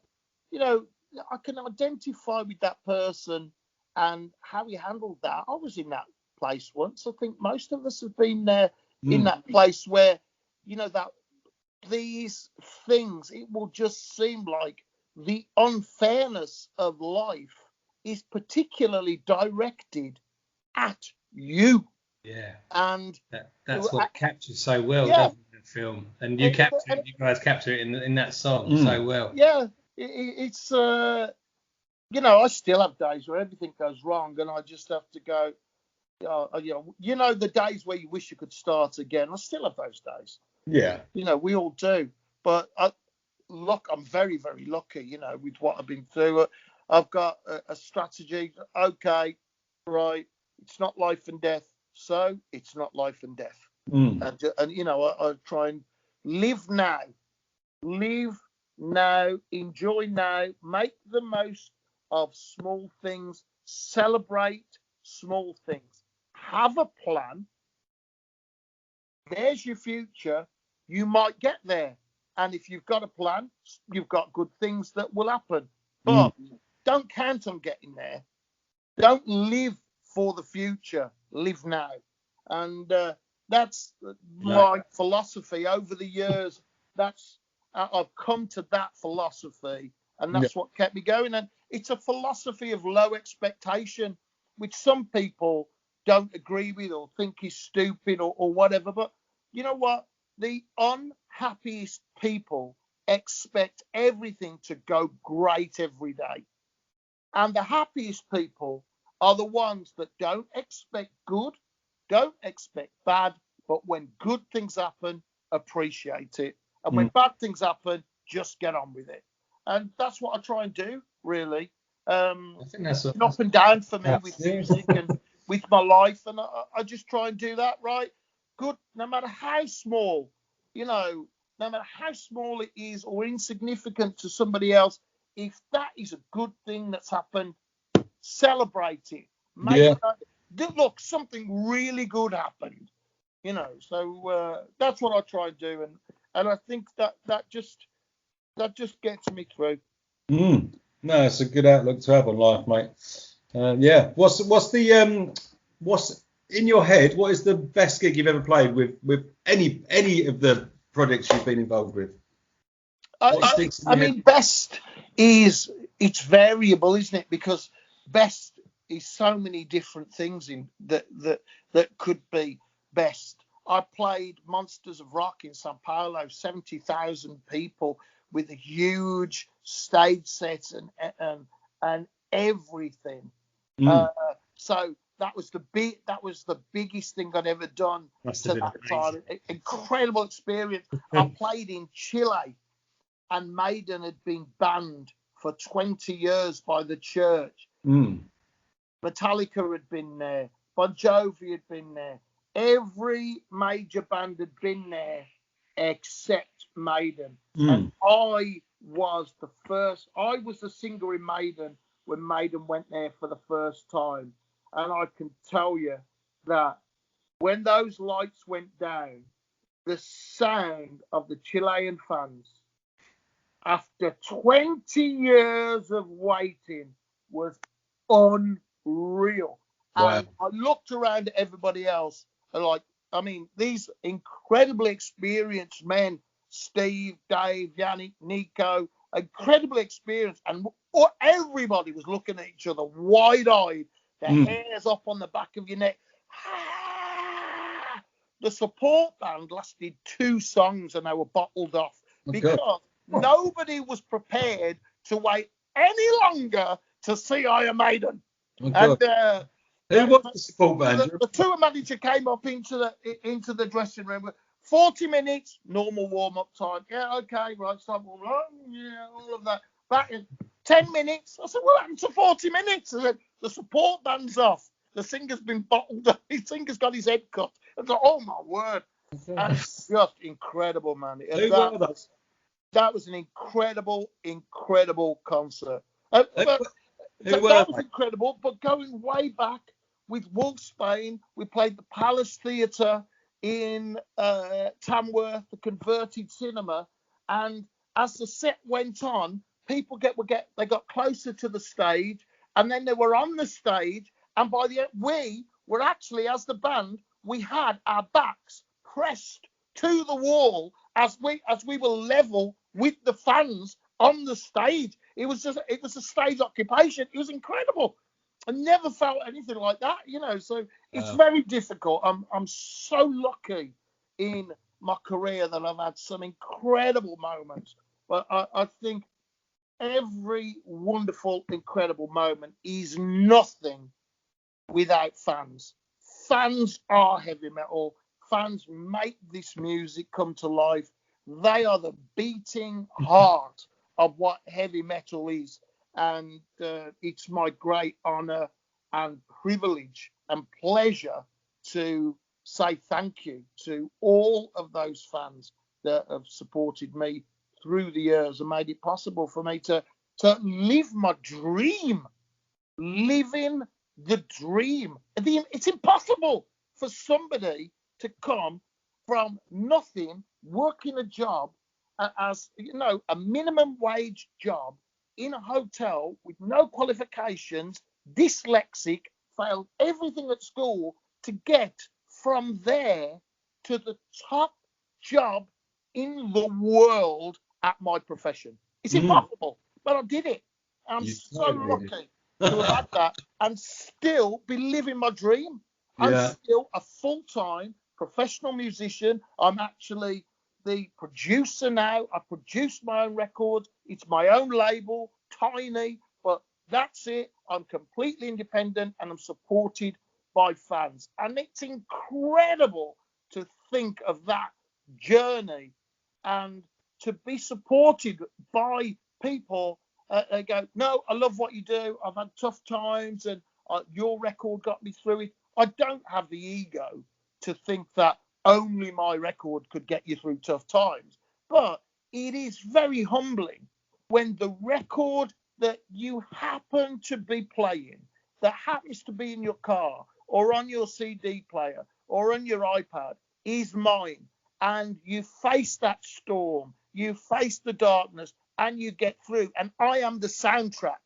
you know, I can identify with that person and how he handled that. I was in that place once. I think most of us have been there in that place where, you know, that these things, it will just seem like the unfairness of life is particularly directed at you. Yeah. And that's what captures so well, doesn't it, the film? And you guys capture it in that song so well. Yeah. It's you know, I still have days where everything goes wrong and I just have to go, you know, the days where you wish you could start again. I still have those days. Yeah. You know, we all do. But I'm very, very lucky, you know, with what I've been through. I've got a strategy. Okay, right. It's not life and death. So it's not life and death. And you know, I try and live now, enjoy now, make the most of small things, celebrate small things, have a plan. There's your future. You might get there. And if you've got a plan, you've got good things that will happen. But don't count on getting there. Don't live for the future. Live now. And that's my philosophy over the years. I've come to that philosophy, and that's what kept me going. And it's a philosophy of low expectation, which some people don't agree with or think is stupid or whatever. But you know what? The unhappiest people expect everything to go great every day. And the happiest people are the ones that don't expect good, don't expect bad, but when good things happen, appreciate it. And when bad things happen, just get on with it. And that's what I try and do, really. I think that's up and down for me with music and with my life. And I just try and do that, right? Good, no matter how small, no matter how small it is or insignificant to somebody else, if that is a good thing that's happened, celebrate it. Look, something really good happened, So that's what I try and do, and I think that just gets me through. No, it's a good outlook to have on life, mate. What's in your head? What is the best gig you've ever played with any of the projects you've been involved with? I mean, best is, it's variable, isn't it? Because best is so many different things in that could be best. I played Monsters of Rock in Sao Paulo, 70,000 people with a huge stage set and everything. So that was the biggest thing I'd ever done to that time. Incredible experience. I played in Chile, and Maiden had been banned for 20 years by the church. Metallica had been there. Bon Jovi had been there. Every major band had been there except Maiden. And I was the singer in Maiden when Maiden went there for the first time. And I can tell you that when those lights went down, the sound of the Chilean fans, after 20 years of waiting, was unreal. Wow. And I looked around at everybody else, and these incredibly experienced men, Steve, Dave, Yannick, Nico, incredibly experienced, and everybody was looking at each other wide-eyed, their hairs up on the back of your neck. The support band lasted 2 songs and they were bottled off because nobody was prepared to wait any longer to see Iron Maiden. And who was the support band? The tour manager came up into the dressing room. 40 minutes, normal warm-up time. Yeah, okay, right, stop. All of that. Back in 10 minutes. I said, what happened to 40 minutes? I said, the support band's off. The singer's been bottled up. The singer's got his head cut. I was like, oh, my word. And it's just incredible, man. That was an incredible, incredible concert. That was incredible, but going way back with Wolfsbane, we played the Palace Theatre in Tamworth, the converted cinema, and as the set went on, people they got closer to the stage, and then they were on the stage, and by the end, we were actually, as the band, we had our backs pressed to the wall as we were level with the fans on the stage. It was a stage occupation. It was incredible. I never felt anything like that, so it's very difficult. I'm so lucky in my career that I've had some incredible moments, but I think every wonderful, incredible moment is nothing without fans. Fans are heavy metal. Fans make this music come to life. They are the beating heart of what heavy metal is. And it's my great honor and privilege and pleasure to say thank you to all of those fans that have supported me through the years and made it possible for me to live my dream, living the dream. It's impossible for somebody to come from nothing, working a job as, a minimum wage job, in a hotel with no qualifications, dyslexic, failed everything at school to get from there to the top job in the world at my profession. It's impossible, but I did it. I'm so lucky to have had that and still be living my dream. I'm still a full-time professional musician. I'm actually the producer now. I produce my own record. It's my own label, tiny, but that's it. I'm completely independent and I'm supported by fans. And it's incredible to think of that journey and to be supported by people. They go, no, I love what you do. I've had tough times and your record got me through it. I don't have the ego to think that only my record could get you through tough times. But it is very humbling when the record that you happen to be playing, that happens to be in your car or on your CD player or on your iPad, is mine. And you face that storm, you face the darkness, and you get through. And I am the soundtrack.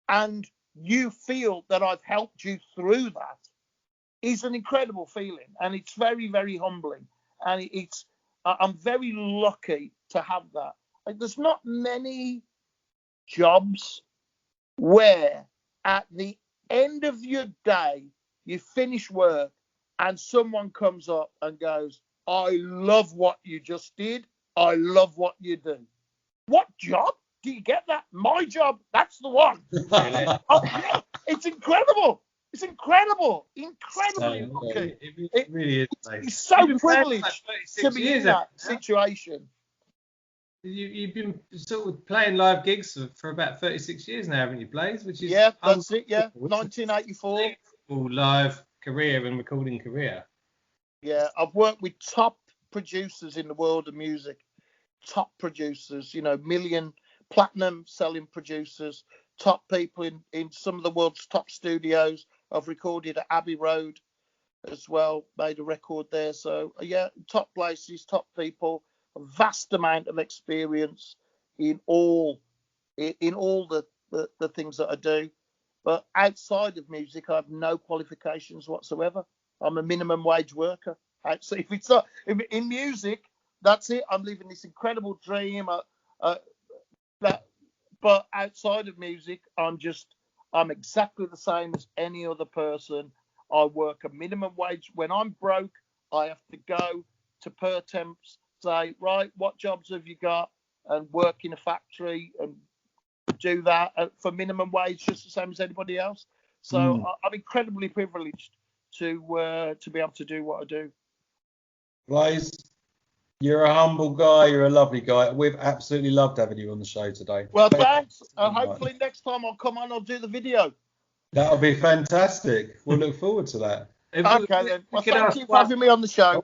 And you feel that I've helped you through that. Is an incredible feeling, and it's very, very humbling. And I'm very lucky to have that. Like, there's not many jobs where at the end of your day you finish work and someone comes up and goes, I love what you just did. I love what you do. What job? Do you get that? My job. That's the one. Oh, yeah, it's incredible. It's incredibly lucky. It really is. It's so privileged to be in that situation. You've been sort of playing live gigs for about 36 years now, haven't you, Blaze? Which is that's it. Yeah, 1984. Live career and recording career. Yeah, I've worked with top producers in the world of music. Top producers, million platinum selling producers. Top people in some of the world's top studios. I've recorded at Abbey Road as well, made a record there. So, top places, top people, a vast amount of experience in all the things that I do. But outside of music, I have no qualifications whatsoever. I'm a minimum wage worker. So if it's not in music, that's it. I'm living this incredible dream. But outside of music, I'm exactly the same as any other person. I work a minimum wage. When I'm broke, I have to go to per temps, say, right, what jobs have you got? And work in a factory and do that for minimum wage, just the same as anybody else. So I'm incredibly privileged to be able to do what I do. Blaze, you're a humble guy. You're a lovely guy. We've absolutely loved having you on the show today. Well, thanks. Hopefully next time I'll come on, I'll do the video. That'll be fantastic. We'll look forward to that. Okay, then. Well, thank you for having me on the show.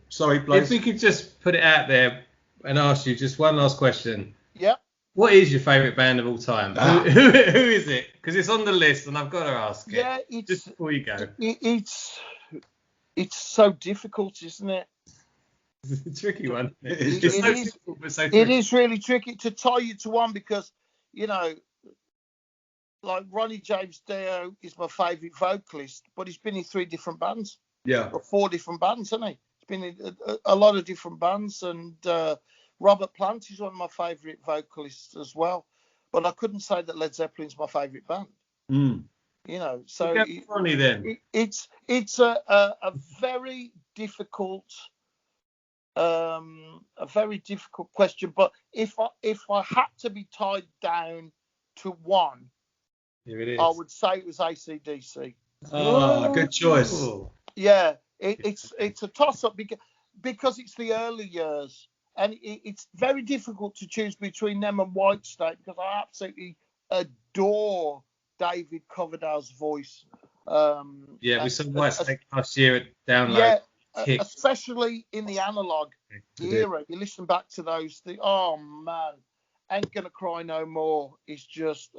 Sorry, Blaze. If we could just put it out there and ask you just one last question. Yeah. What is your favourite band of all time? Who is it? Because it's on the list and I've got to ask it. Yeah, just before you go. It's so difficult, isn't it? It's a tricky one. It is really tricky to tie you to one because, like Ronnie James Dio is my favourite vocalist, but he's been in 3 different bands. Yeah. Or 4 different bands, hasn't he? He's been in a lot of different bands, and Robert Plant is one of my favourite vocalists as well. But I couldn't say that Led Zeppelin's my favourite band. So Ronnie then. It's a very difficult. A very difficult question, but if I had to be tied down to one, here it is. I would say it was AC/DC. Good choice. Yeah, it's a toss-up because it's the early years, and it's very difficult to choose between them and Whitesnake because I absolutely adore David Coverdale's voice. We saw Whitesnake last year at Download. Yeah. Especially in the analog era, you listen back to those things. Oh man, Ain't Gonna Cry No More is just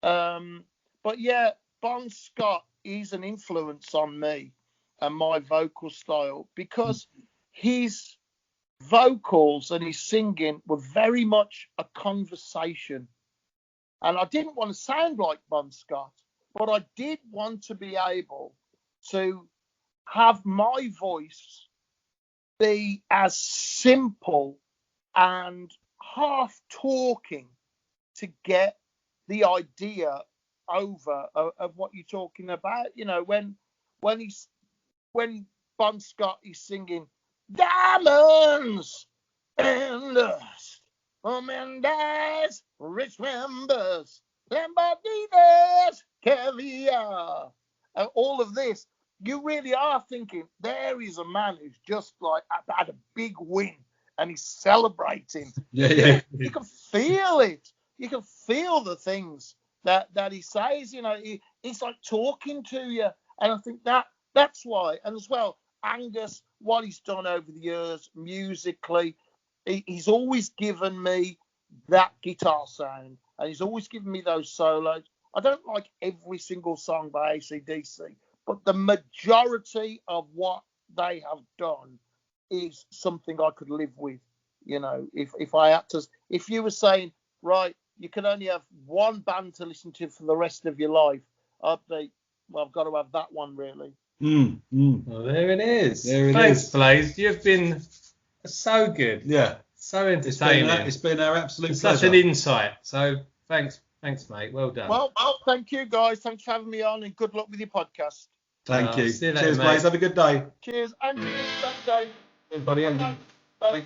But yeah, Bon Scott is an influence on me and my vocal style because he's vocals and his singing were very much a conversation. And I didn't want to sound like Bon Scott, but I did want to be able to have my voice be as simple and half talking to get the idea over of what you're talking about. You know, when Bon Scott is singing diamonds and dust, Mendes, rich members, Lamborghinis, caviar, and all of this, you really are thinking there is a man who's just like had a big win and he's celebrating. Yeah. You can feel it. You can feel the things that he says. You know, he's like talking to you, and I think that's why. And as well, Angus, what he's done over the years musically, he's always given me that guitar sound, and he's always given me those solos. I don't like every single song by AC/DC, but the majority of what they have done is something I could live with. You know, if I had to, if you were saying, right, you can only have one band to listen to for the rest of your life, I'd be, well, I've got to have that one, really. Well, there it is. Thanks, Blaze. You've been so good. Yeah. So entertaining. It's been our absolute pleasure. Such an insight. So thanks, mate. Well done. Well, thank you, guys. Thanks for having me on, and good luck with your podcast. Thank you. See you later, Cheers, mate. Blaze. Have a good day. Cheers, and cheers. Thanks, Dave. Cheers, buddy. Bye. Bye.